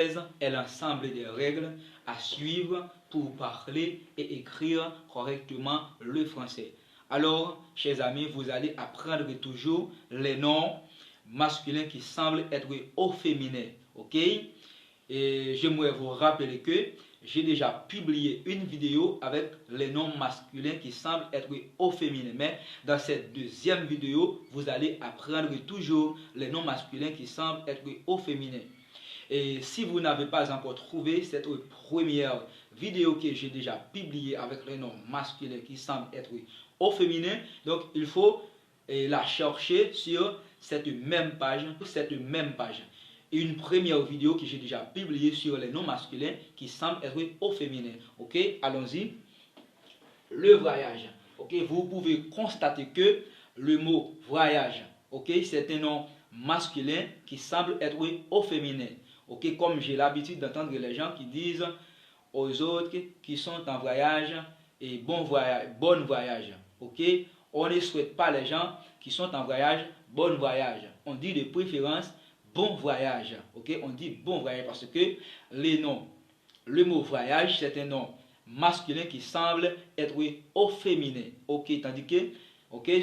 est l'ensemble des règles à suivre pour parler et écrire correctement le français. Alors, chers amis, vous allez apprendre toujours les noms masculins qui semblent être au féminin. Ok? Et j'aimerais vous rappeler que j'ai déjà publié une vidéo avec les noms masculins qui semblent être au féminin. Mais dans cette deuxième vidéo, vous allez apprendre toujours les noms masculins qui semblent être au féminin. Et si vous n'avez pas encore trouvé cette première vidéo que j'ai déjà publiée avec les noms masculins qui semblent être au féminin, donc il faut la chercher sur cette même page. Une première vidéo que j'ai déjà publiée sur les noms masculins qui semblent être au féminin. Ok, allons-y. Le voyage. Ok, vous pouvez constater que le mot voyage, ok, c'est un nom masculin qui semble être au féminin. Ok, comme j'ai l'habitude d'entendre les gens qui disent aux autres qui sont en voyage et bon voyage. Ok, on ne souhaite pas les gens qui sont en voyage bon voyage. On dit de préférence bon voyage. Ok, on dit bon voyage parce que le mot voyage, c'est un nom masculin qui semble être au féminin. Ok, tandis que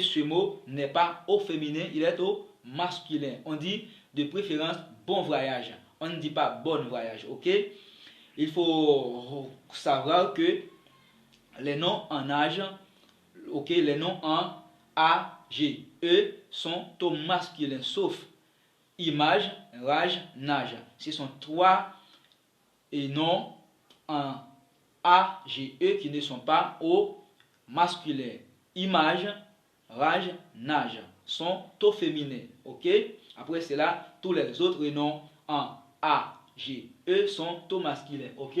ce mot n'est pas au féminin, il est au masculin. On dit de préférence bon voyage. On ne dit pas bon voyage. Ok, il faut savoir que les noms en âge, ok, les noms en âge, eux sont au masculin, sauf image, rage, nage. Ce sont trois noms en âge qui ne sont pas au masculin. Image, rage, nage sont au féminin. Ok? Après cela, tous les autres noms en âge sont au masculin. Ok?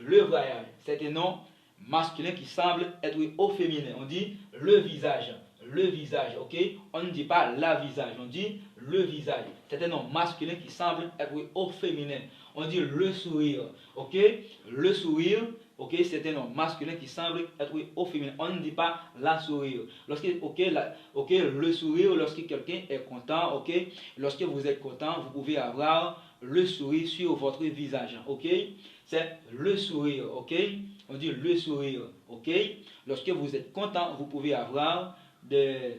Le voyage, c'est un nom masculin qui semble être au féminin. On dit le visage. Le visage, ok? On ne dit pas la visage, on dit le visage. C'est un nom masculin qui semble être au féminin. On dit le sourire, ok? Le sourire, ok? C'est un nom masculin qui semble être au féminin. On ne dit pas la sourire. Le sourire, lorsque quelqu'un est content, ok? Lorsque vous êtes content, vous pouvez avoir le sourire sur votre visage, ok? C'est le sourire, ok? On dit le sourire, ok? Lorsque vous êtes content, vous pouvez avoir le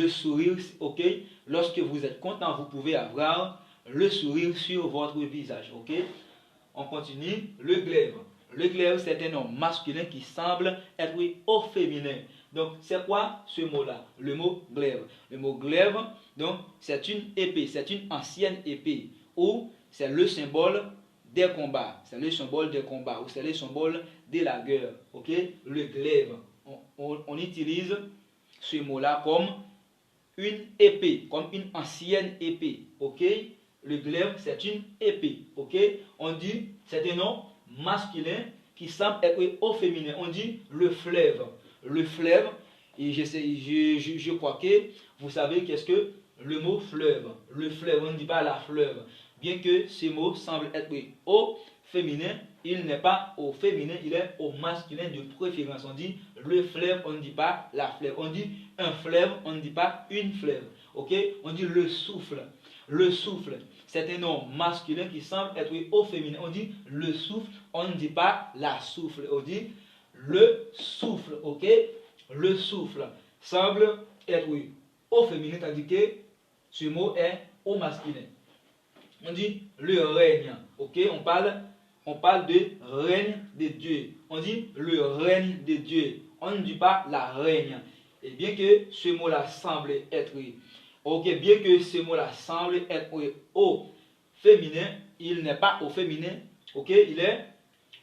sourire, ok? Lorsque vous êtes content, vous pouvez avoir le sourire sur votre visage, ok? On continue. Le glaive. Le glaive, c'est un nom masculin qui semble être au féminin. Donc, c'est quoi ce mot-là? Le mot glaive. Le mot glaive, donc, c'est une épée, c'est une ancienne épée, ou c'est le symbole des combats. C'est le symbole des combats, ou c'est le symbole de la guerre, ok? Le glaive. On utilise ce mot-là comme une épée, comme une ancienne épée, ok? Le glaive, c'est une épée, ok? On dit, c'est un nom masculin qui semble être au féminin. On dit le fleuve. Le fleuve, et je crois que vous savez qu'est-ce que le mot fleuve. Le fleuve, on ne dit pas la fleuve. Bien que ce mot semble être au féminin, il n'est pas au féminin, il est au masculin de préférence. On dit le fleuve, on ne dit pas la fleuve. On dit un fleuve, on ne dit pas une fleuve. Ok? On dit le souffle. Le souffle, c'est un nom masculin qui semble être au féminin. On dit le souffle, on ne dit pas la souffle. On dit le souffle. Ok? Le souffle semble être au féminin, tandis que ce mot est au masculin. On dit le règne. Ok? On parle de règne de Dieu. On dit le règne de Dieu. On ne dit pas la règne. Et bien que ce mot-là semble être bien que ce mot-là semble être au féminin, il n'est pas au féminin. Ok? Il est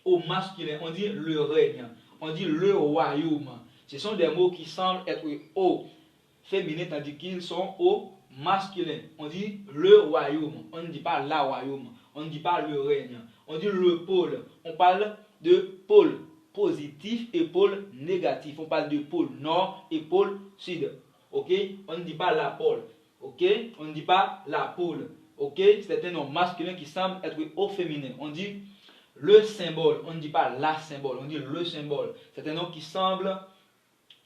au masculin. On dit le règne. On dit le royaume. Ce sont des mots qui semblent être au féminin, tandis qu'ils sont au masculin. On dit le royaume. On ne dit pas la royaume. On ne dit pas le règne. On dit le pôle. On parle de pôle positif et pôle négatif. On parle de pôle nord et pôle sud. Ok? On ne dit pas la pôle. Ok? On ne dit pas la pôle. Ok? C'est un nom masculin qui semble être au féminin. On dit le symbole. On ne dit pas la symbole. On dit le symbole. C'est un nom qui semble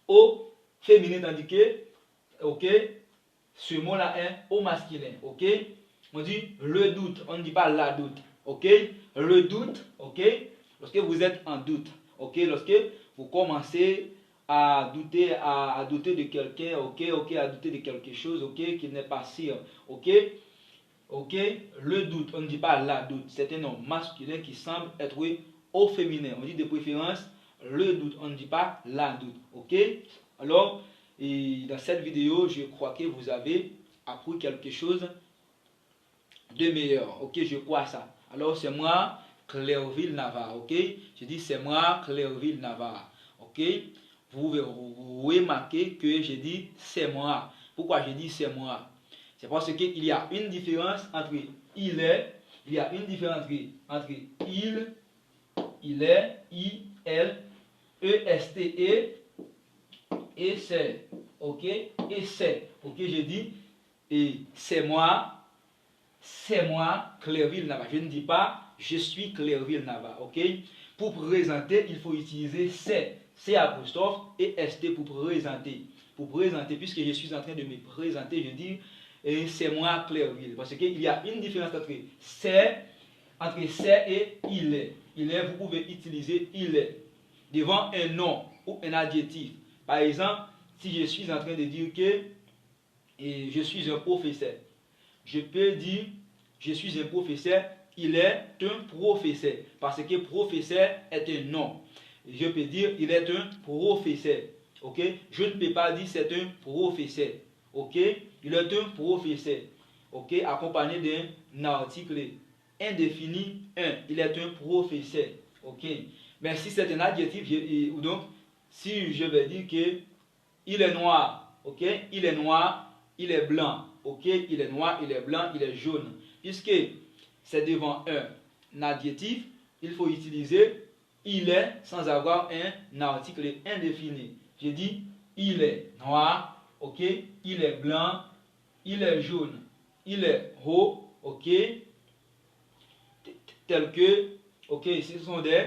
au féminin, tandis que, ok, ce mot-là est au masculin. Ok? on dit le doute, on ne dit pas la doute. Ok? Le doute, ok? Lorsque vous êtes en doute, ok? Lorsque vous commencez à douter de quelqu'un, ok? À douter de quelque chose, ok? Qui n'est pas sûr, ok? Ok? Le doute, on ne dit pas la doute. C'est un nom masculin qui semble être au féminin. On dit de préférence le doute, on ne dit pas la doute, ok? Alors, dans cette vidéo, je crois que vous avez appris quelque chose de meilleur, ok? Je crois ça. Alors, c'est moi, Clairville Navarre, ok? Je dis c'est moi, Clairville Navarre, ok? Vous remarquez que je dis c'est moi. Pourquoi je dis c'est moi? C'est parce qu'il y a une différence entre il est, il y a une différence entre il est, I-L, E-S-T-E, et c'est, ok? Et c'est, ok? Je dis, et c'est moi, Clairville Navarre. Je ne dis pas, je suis Clairville Navarre, ok? Pour présenter, il faut utiliser C apostrophe et ST pour présenter. Pour présenter, puisque je suis en train de me présenter, je dis, et c'est moi Clairville. Parce qu'il y a une différence entre c'est et il est. Il est, vous pouvez utiliser il est devant un nom ou un adjectif. Par exemple, si je suis en train de dire que je suis un professeur, je peux dire je suis un professeur, il est un professeur. Parce que professeur est un nom. Je peux dire il est un professeur. Ok? Je ne peux pas dire c'est un professeur. Ok? Il est un professeur. Ok? Accompagné d'un article indéfini, un. Il est un professeur. Ok? Mais si c'est un adjectif, ou donc, si je vais dire que il est noir, ok? Il est noir, il est blanc, ok? Il est noir, il est blanc, il est jaune. Puisque c'est devant un adjectif, il faut utiliser il est sans avoir un article indéfini. Je dis il est noir, ok? Il est blanc, il est jaune, il est haut, ok? Tel que, ok, ce sont des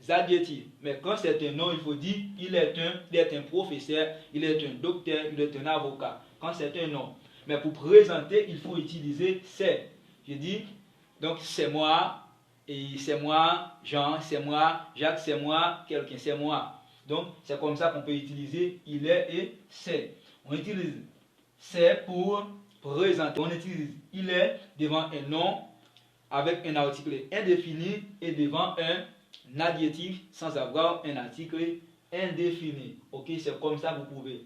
adjectifs. Mais quand c'est un nom, il faut dire il est un professeur, il est un docteur, il est un avocat. Quand c'est un nom. Mais pour présenter, il faut utiliser c'est. Je dis, donc c'est moi, et c'est moi, Jean, c'est moi, Jacques, c'est moi, quelqu'un, c'est moi. Donc c'est comme ça qu'on peut utiliser il est et c'est. On utilise c'est pour présenter. On utilise il est devant un nom avec un article indéfini et devant un adjectif sans avoir un article indéfini. Ok, c'est comme ça que vous pouvez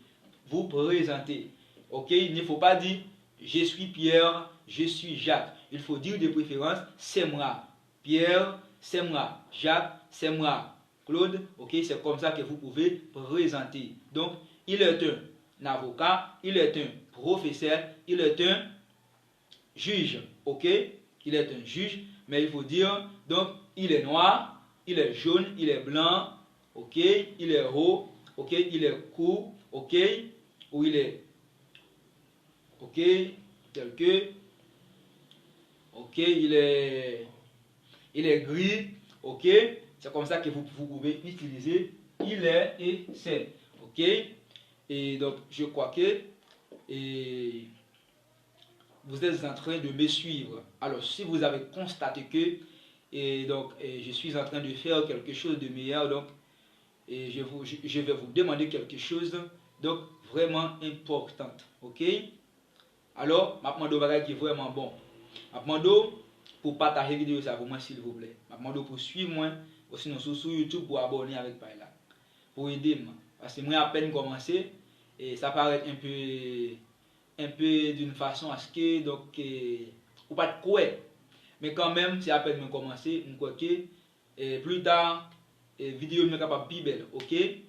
vous présenter. Ok, il ne faut pas dire je suis Pierre, je suis Jacques. Il faut dire de préférence c'est moi Pierre, c'est moi Jacques, c'est moi Claude. Ok, c'est comme ça que vous pouvez présenter. Donc, il est un avocat, il est un professeur, il est un juge. Ok, il est un juge, mais il faut dire, donc, il est noir, il est jaune, il est blanc, ok, il est haut, ok, il est court, ok, ou il est, ok, tel que, ok, il est gris, ok, c'est comme ça que vous pouvez utiliser il est et c'est, ok, et donc, je crois que, vous êtes en train de me suivre. Alors, si vous avez constaté que je suis en train de faire quelque chose de meilleur, donc je vais vous demander quelque chose donc vraiment important. Ok? Alors, ma demande qui est vraiment bon. Ma demande pour partager la vidéo ça pour moi s'il vous plaît. Ma demande pour suivre moi aussi sur YouTube pour abonner avec Paila. Pour aider moi. Parce que moi à peine commencé et ça paraît un peu d'une façon à ce que donc ou pas de quoi, mais quand même c'est à peine commencé, je crois que plus tard vidéo est capable plus belle, ok, et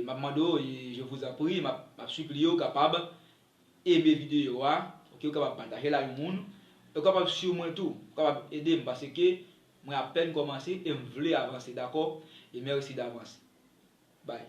je vous en prie, ma supplie capable aimer vidéo, ok, capable partager la monde, capable suivre moi tout, capable aider parce que moi à peine commencé et je voulais avancer, d'accord, et merci d'avance, bye.